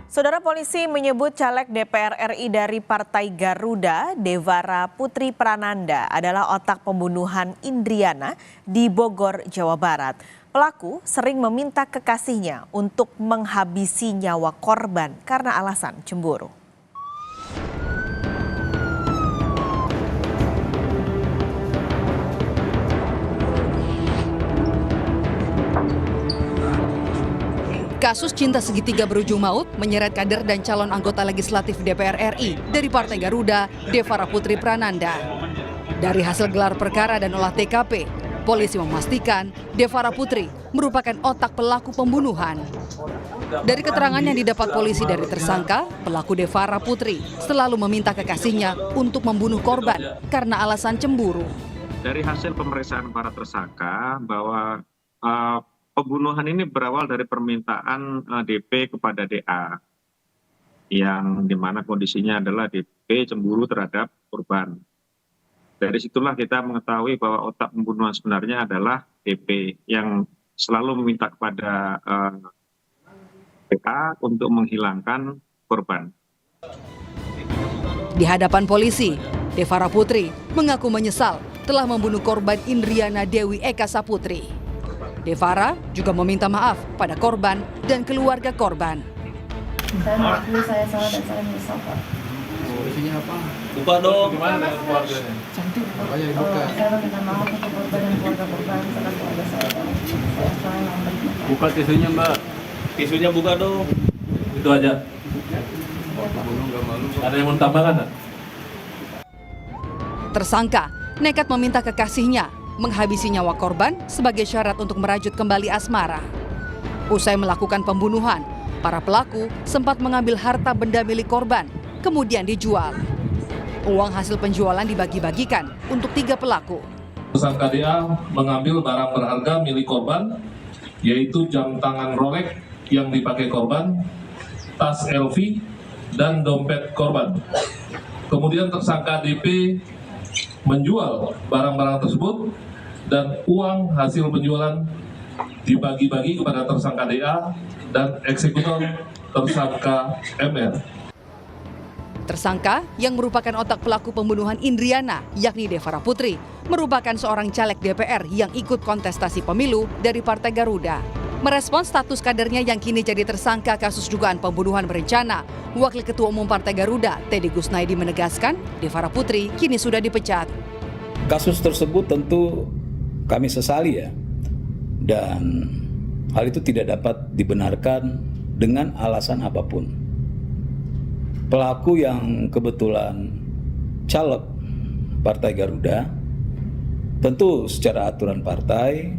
Saudara polisi menyebut caleg DPR RI dari Partai Garuda, Devara Putri Prananda adalah otak pembunuhan Indriana di Bogor, Jawa Barat. Pelaku sering meminta kekasihnya untuk menghabisi nyawa korban karena alasan cemburu. Kasus cinta segitiga berujung maut menyeret kader dan calon anggota legislatif DPR RI dari Partai Garuda, Devara Putri Prananda. Dari hasil gelar perkara dan olah TKP, polisi memastikan Devara Putri merupakan otak pelaku pembunuhan. Dari keterangan yang didapat polisi dari tersangka, pelaku Devara Putri selalu meminta kekasihnya untuk membunuh korban karena alasan cemburu. Dari hasil pemeriksaan para tersangka bahwa pembunuhan ini berawal dari permintaan DP kepada DA, yang dimana kondisinya adalah DP cemburu terhadap korban. Dari situlah kita mengetahui bahwa otak pembunuhan sebenarnya adalah DP yang selalu meminta kepada DA untuk menghilangkan korban. Di hadapan polisi, Devara Putri mengaku menyesal telah membunuh korban Indriana Dewi Eka Saputri. Devara juga meminta maaf pada korban dan keluarga korban. Saya mengakui saya salah dan saya menyesal, Pak. Isinya apa? Buka dong. Gimana dengan keluarganya? Cantik, Pak. Makanya dibuka. Saya meminta maaf untuk korban dan keluarga korban karena keluarga saya salah yang baik. Buka tisunya, Mbak. Tisunya buka dong. Itu aja. Ada yang mau tambahkan, Pak? Tersangka nekat meminta kekasihnya menghabisi nyawa korban sebagai syarat untuk merajut kembali asmara. Usai melakukan pembunuhan, para pelaku sempat mengambil harta benda milik korban, kemudian dijual. Uang hasil penjualan dibagi-bagikan untuk 3 pelaku. Tersangka DA mengambil barang berharga milik korban, yaitu jam tangan Rolex yang dipakai korban, tas LV, dan dompet korban. Kemudian tersangka DP menjual barang-barang tersebut dan uang hasil penjualan dibagi-bagi kepada tersangka DA dan eksekutor tersangka MR. Tersangka yang merupakan otak pelaku pembunuhan Indriana, yakni Devara Putri, merupakan seorang caleg DPR yang ikut kontestasi pemilu dari Partai Garuda. Merespons status kadernya yang kini jadi tersangka kasus dugaan pembunuhan berencana, Wakil Ketua Umum Partai Garuda, Teddy Gusnaidi menegaskan, Devara Putri kini sudah dipecat. Kasus tersebut tentu kami sesali ya, dan hal itu tidak dapat dibenarkan dengan alasan apapun. Pelaku yang kebetulan caleg Partai Garuda, tentu secara aturan partai,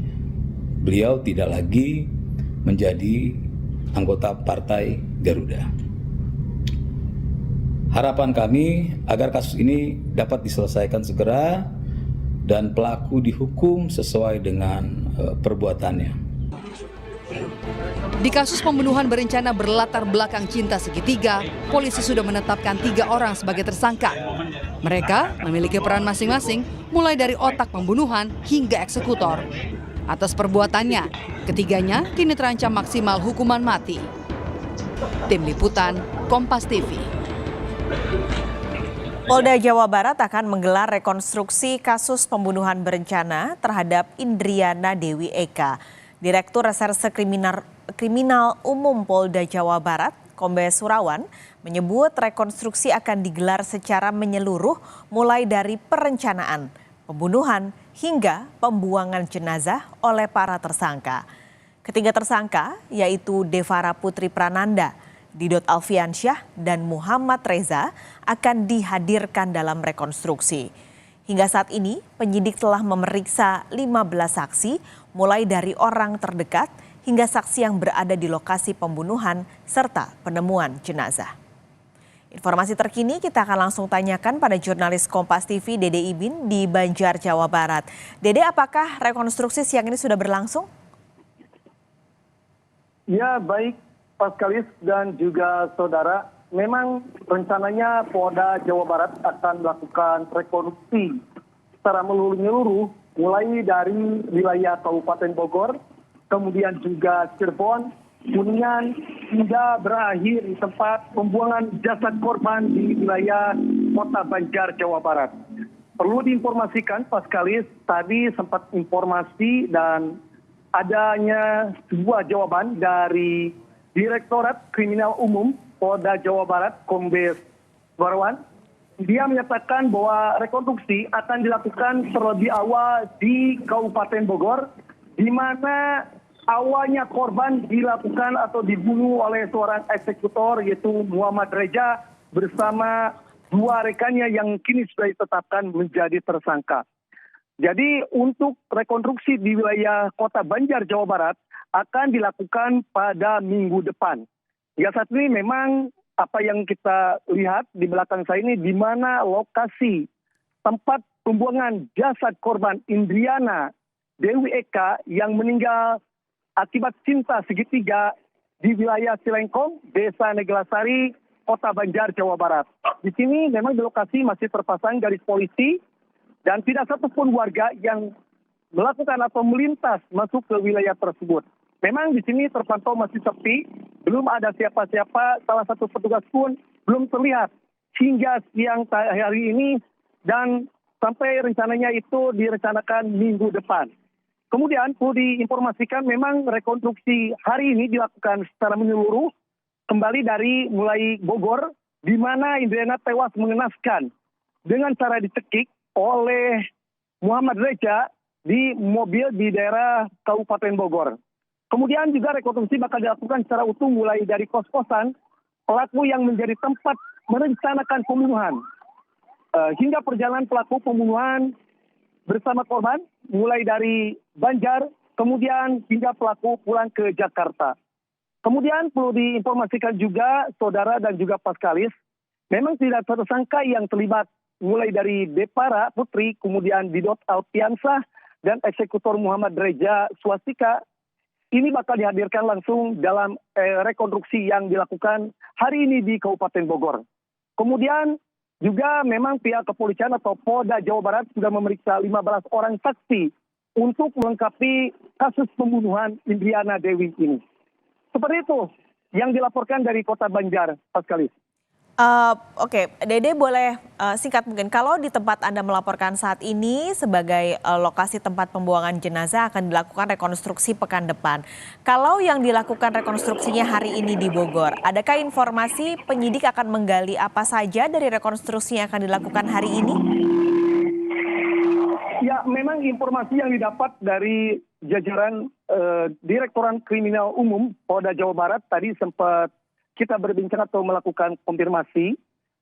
beliau tidak lagi menjadi anggota Partai Garuda. Harapan kami agar kasus ini dapat diselesaikan segera dan pelaku dihukum sesuai dengan perbuatannya. Di kasus pembunuhan berencana berlatar belakang cinta segitiga, polisi sudah menetapkan 3 orang sebagai tersangka. Mereka memiliki peran masing-masing, mulai dari otak pembunuhan hingga eksekutor. Atas perbuatannya, ketiganya kini terancam maksimal hukuman mati. Tim Liputan, Kompas TV. Polda Jawa Barat akan menggelar rekonstruksi kasus pembunuhan berencana terhadap Indriana Dewi Eka. Direktur Reserse Kriminal Umum Polda Jawa Barat, Kombes Surawan, menyebut rekonstruksi akan digelar secara menyeluruh mulai dari perencanaan, pembunuhan, hingga pembuangan jenazah oleh para tersangka. Ketiga tersangka yaitu Devara Putri Prananda, Didot Alfiansyah, dan Muhammad Reza akan dihadirkan dalam rekonstruksi. Hingga saat ini, penyidik telah memeriksa 15 saksi, mulai dari orang terdekat hingga saksi yang berada di lokasi pembunuhan serta penemuan jenazah. Informasi terkini kita akan langsung tanyakan pada jurnalis Kompas TV Dede Ibin di Banjar, Jawa Barat. Dede, apakah rekonstruksi siang ini sudah berlangsung? Ya, baik. Paskalis dan juga saudara, memang rencananya Polda Jawa Barat akan melakukan rekonstruksi secara menyeluruh mulai dari wilayah Kabupaten Bogor, kemudian juga Cirebon, Kuningan hingga berakhir di tempat pembuangan jasad korban di wilayah Kota Banjar, Jawa Barat. Perlu diinformasikan, Paskalis, tadi sempat informasi dan adanya sebuah jawaban dari Direktorat Kriminal Umum Polda Jawa Barat, Kombes Warwan. Dia menyatakan bahwa rekonstruksi akan dilakukan terlebih awal di Kabupaten Bogor, di mana awalnya korban dilakukan atau dibunuh oleh seorang eksekutor yaitu Muhammad Reja bersama 2 rekannya yang kini sudah ditetapkan menjadi tersangka. Jadi untuk rekonstruksi di wilayah Kota Banjar, Jawa Barat akan dilakukan pada minggu depan. Ya, saat ini memang apa yang kita lihat di belakang saya ini di mana lokasi tempat pembuangan jasad korban Indriana Dewi Eka yang meninggal akibat cinta segitiga di wilayah Cilengkong, Desa Neglasari, Kota Banjar, Jawa Barat. Di sini memang di lokasi masih terpasang garis polisi dan tidak satupun warga yang melakukan atau melintas masuk ke wilayah tersebut. Memang di sini terpantau masih sepi, belum ada siapa-siapa, salah satu petugas pun belum terlihat hingga siang hari ini dan sampai rencananya itu direncanakan minggu depan. Kemudian perlu diinformasikan memang rekonstruksi hari ini dilakukan secara menyeluruh kembali dari mulai Bogor, di mana Indriana tewas mengenaskan dengan cara dicekik oleh Muhammad Reja di mobil di daerah Kabupaten Bogor. Kemudian juga rekonstruksi bakal dilakukan secara utuh mulai dari kos-kosan pelaku yang menjadi tempat merencanakan pembunuhan. Hingga perjalanan pelaku pembunuhan bersama korban, mulai dari Banjar, kemudian hingga pelaku pulang ke Jakarta. Kemudian perlu diinformasikan juga, saudara dan juga Paskalis, memang tidak tersangka yang terlibat mulai dari Depara Putri, kemudian Didot Alpiansah, dan eksekutor Muhammad Reja Swastika, ini bakal dihadirkan langsung dalam rekonstruksi yang dilakukan hari ini di Kabupaten Bogor. Kemudian juga memang pihak kepolisian atau Polda Jawa Barat sudah memeriksa 15 orang saksi untuk melengkapi kasus pembunuhan Indriana Dewi ini. Seperti itu yang dilaporkan dari Kota Banjar, Paskalis. Oke, Dede boleh singkat mungkin. Kalau di tempat Anda melaporkan saat ini sebagai lokasi tempat pembuangan jenazah akan dilakukan rekonstruksi pekan depan. Kalau yang dilakukan rekonstruksinya hari ini di Bogor, adakah informasi penyidik akan menggali apa saja dari rekonstruksi yang akan dilakukan hari ini? Ya, memang informasi yang didapat dari jajaran Direktorat Kriminal Umum Polda Jawa Barat tadi sempat kita berbincang atau melakukan konfirmasi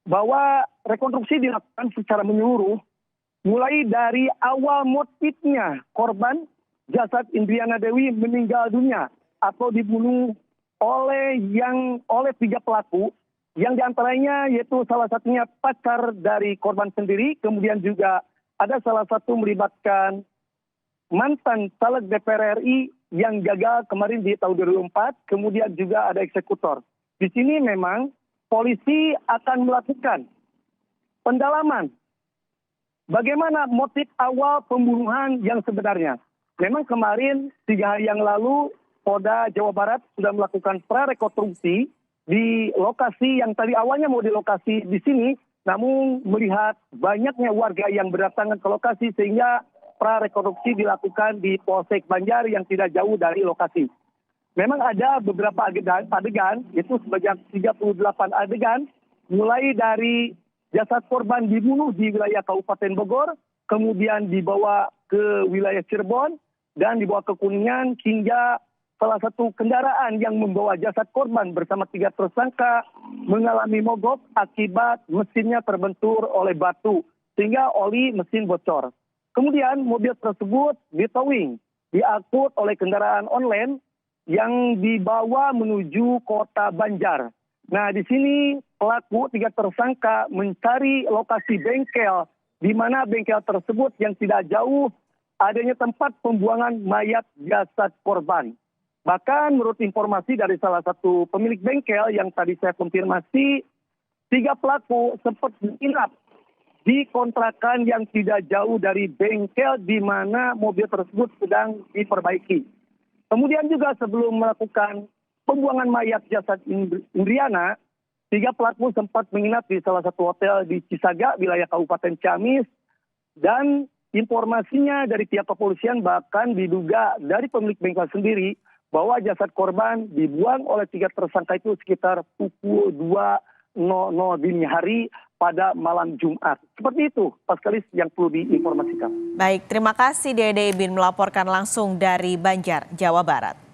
bahwa rekonstruksi dilakukan secara menyeluruh mulai dari awal motifnya korban jasad Indriana Dewi meninggal dunia atau dibunuh oleh 3 pelaku yang diantaranya yaitu salah satunya pacar dari korban sendiri, kemudian juga ada salah satu melibatkan mantan caleg DPR RI yang gagal kemarin di tahun 2004, kemudian juga ada eksekutor. Di sini memang polisi akan melakukan pendalaman bagaimana motif awal pembunuhan yang sebenarnya. Memang kemarin 3 hari yang lalu Polda Jawa Barat sudah melakukan prarekonstruksi di lokasi yang tadi awalnya mau di lokasi di sini, namun melihat banyaknya warga yang berdatangan ke lokasi sehingga prarekonstruksi dilakukan di Polsek Banjar yang tidak jauh dari lokasi. Memang ada beberapa adegan, itu sebanyak 38 adegan, mulai dari jasad korban dibunuh di wilayah Kabupaten Bogor, kemudian dibawa ke wilayah Cirebon, dan dibawa ke Kuningan hingga salah satu kendaraan yang membawa jasad korban bersama 3 tersangka mengalami mogok akibat mesinnya terbentur oleh batu, sehingga oli mesin bocor. Kemudian mobil tersebut ditowing, diangkut oleh kendaraan online yang dibawa menuju Kota Banjar. Nah, di sini pelaku 3 tersangka mencari lokasi bengkel, di mana bengkel tersebut yang tidak jauh adanya tempat pembuangan mayat jasad korban. Bahkan menurut informasi dari salah satu pemilik bengkel yang tadi saya konfirmasi, 3 pelaku sempat menginap di kontrakan yang tidak jauh dari bengkel di mana mobil tersebut sedang diperbaiki. Kemudian juga sebelum melakukan pembuangan mayat jasad Indriana, 3 pelaku sempat menginap di salah satu hotel di Cisaga, wilayah Kabupaten Ciamis, dan informasinya dari pihak kepolisian bahkan diduga dari pemilik bengkel sendiri bahwa jasad korban dibuang oleh 3 tersangka itu sekitar pukul 2.00 dini hari pada malam Jumat. Seperti itu, Paskalis, yang perlu diinformasikan. Baik, terima kasih Dede Ibin melaporkan langsung dari Banjar, Jawa Barat.